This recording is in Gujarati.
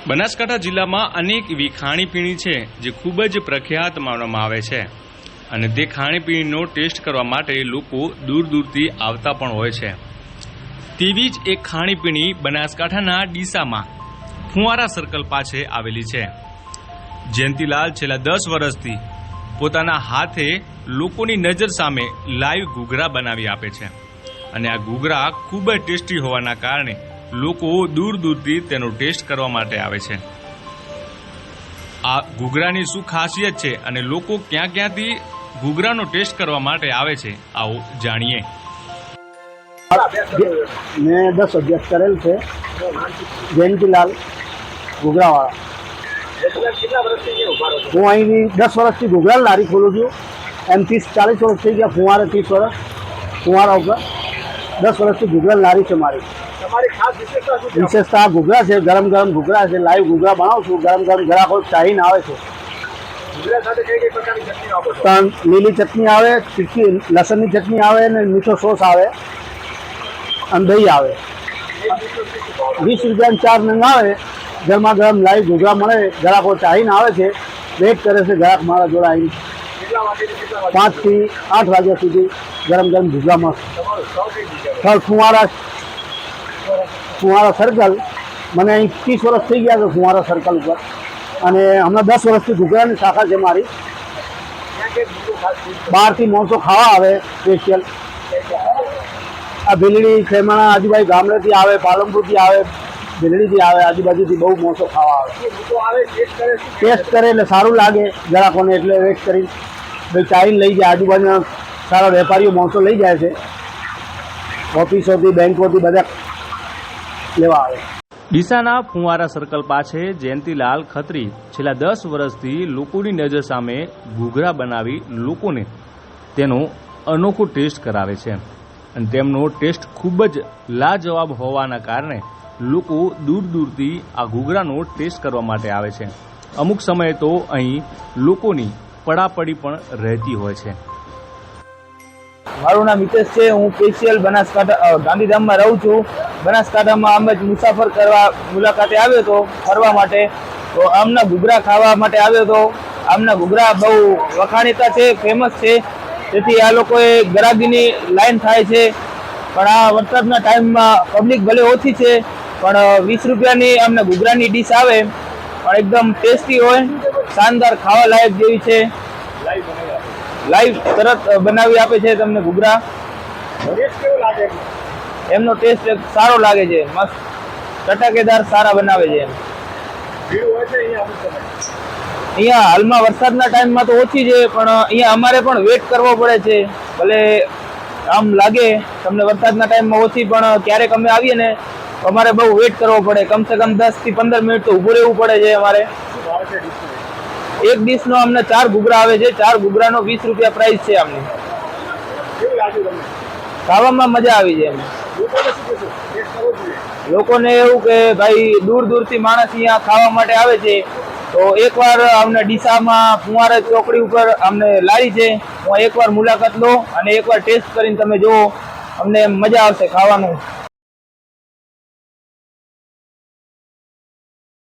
બનાસકાંઠા જિલ્લામાં અનેક એવી ખાણીપીણી છે જે ખૂબ જ પ્રખ્યાત માનવામાં આવે છે અને તે ખાણીપીણીનો ટેસ્ટ કરવા માટે લોકો દૂર દૂરથી આવતા પણ હોય છે। તેવી જ એક ખાણીપીણી બનાસકાંઠાના ડીસામાં ફુવારા સર્કલ પાસે આવેલી છે। જયંતિલાલ છેલ્લા 10 વર્ષથી પોતાના હાથે લોકોની નજર સામે લાઈવ ઘૂઘરા બનાવી આપે છે અને આ ઘૂઘરા ખૂબ જ ટેસ્ટી હોવાના કારણે લોકો દૂર દૂરથી તેનો ટેસ્ટ કરવા માટે આવે છે। આ ઘૂઘરાની શું ખાસિયત છે અને લોકો ક્યાં ક્યાંથી ઘૂઘરાનો ટેસ્ટ કરવા માટે આવે છે, આવો જાણીએ। મેં 10 અભ્યાસ કરેલ છે। જયંતિલાલ ઘૂઘરાવાળા। હું અહીંથી 10 વર્ષથી ઘૂઘરા લારી ખોલું છું। એમ 30-40 વર્ષ થઈ ગયા। ફુવારે 30 વર્ષ ફુવારા ઉપર 10 વર્ષથી ઘૂઘરા લારી છે મારી। વિશેષતા ઘૂઘરા છે, ગરમ ગરમ ઘૂઘરા છે। લાઈવ ઘૂઘરા બનાવું છું, ગરમ ગરમ ગ્રાહકો ચાહીને આવે છે। લીલી ચટણી આવે, તીખી લસણની ચટણી આવે ને મીઠો સોસ આવે અને દહીં આવે। 20 રૂપિયાની 4 નંગ આવે। ગરમા ગરમ લાઈવ ઘૂઘરા મળે, ગ્રાહકો ચાહીને આવે છે, વેઇટ કરે છે ગ્રાહક મારા જોડે આવીને। 5 થી 8 વાગ્યા સુધી ગરમ ગરમ ઘૂઘરા મસ્ત। ફુવારા સર્કલ મને અહીં 30 વર્ષ થઈ ગયા છે ફુવારા સર્કલ ઉપર અને હમણાં 10 વર્ષથી ઘૂઘરાની શાખા છે મારી। બહારથી માણસો ખાવા આવે સ્પેશિયલ। આ ભીલડી ખેમાણા આજુબાજુ ગામડેથી આવે, પાલનપુરથી આવે, ભીલડીથી આવે, આજુબાજુથી બહુ માણસો ખાવા આવે। ટેસ્ટ કરે એટલે સારું લાગે ગ્રાહકોને, એટલે વેટ કરી ભાઈ ચાઈને લઈ જાય। આજુબાજુના સારા વેપારીઓ માણસો લઈ જાય છે, ઓફિસોથી બેંકોથી બધા લેવા આવે। ડીસાના ફુવારા સર્કલ પાસે જયંતિલાલ ખત્રી છેલ્લા 10 વર્ષથી લોકોની નજર સામે ઘૂઘરા બનાવી લોકોને તેનો અનોખો ટેસ્ટ કરાવે છે અને તેમનો ટેસ્ટ ખૂબ જ લાજવાબ હોવાના કારણે લોકો દૂર દૂરથી આ ઘૂઘરાનો ટેસ્ટ કરવા માટે આવે છે। અમુક સમયે તો અહીં લોકોની પડાપડી પણ રહેતી હોય છે। મારું નામ હિતેશ છે। હું સ્પેશિયલ બનાસકાંઠા ગાંધીધામમાં રહું છું। બનાસકાંઠામાં આમ જ મુસાફર કરવા મુલાકાતે આવ્યો હતો ફરવા માટે, તો આમના ઘૂઘરા ખાવા માટે આવ્યો હતો। આમના ઘૂઘરા બહુ વખાણીતા છે, ફેમસ છે, તેથી આ લોકોએ ગ્રાહકીની લાઈન થાય છે। પણ આ વરસાદના ટાઈમમાં પબ્લિક ભલે ઓછી છે પણ 20 રૂપિયાની આમને ઘૂઘરાની ડીશ આવે પણ એકદમ ટેસ્ટી હોય, શાનદાર ખાવા લાયક જેવી છે। લાઈવ તરત બનાવી આપે છે તમને ઘૂઘરા। એમનો ટેસ્ટ સારો લાગે છે, મસ્ત ચટાકેદાર સારા બનાવે છે। અહીંયા હાલમાં વરસાદના ટાઈમમાં તો ઓછી છે પણ અહીંયા અમારે પણ વેટ કરવો પડે છે। ભલે આમ લાગે તમને વરસાદના ટાઈમમાં ઓછી, પણ ક્યારેક અમે આવીએ ને તો અમારે બહુ વેટ કરવો પડે। કમસે કમ 10 થી 15 મિનિટ તો ઊભું રહેવું પડે છે અમારે। એક ડીશનો અમને 4 ઘૂઘરા આવે છે। 4 ઘૂઘરાનો 20 રૂપિયા પ્રાઇસ છે આમની। ખાવામાં મજા આવી છે। લોકોને એવું કે ભાઈ દૂર દૂરથી માણસ અહીંયા ખાવા માટે આવે છે, તો એકવાર અમને ડીસામાં ફુવારા ચોકડી ઉપર અમને લારી છે, હું એકવાર મુલાકાત લો અને એકવાર ટેસ્ટ કરીને તમે જુઓ, અમને મજા આવશે ખાવાનું।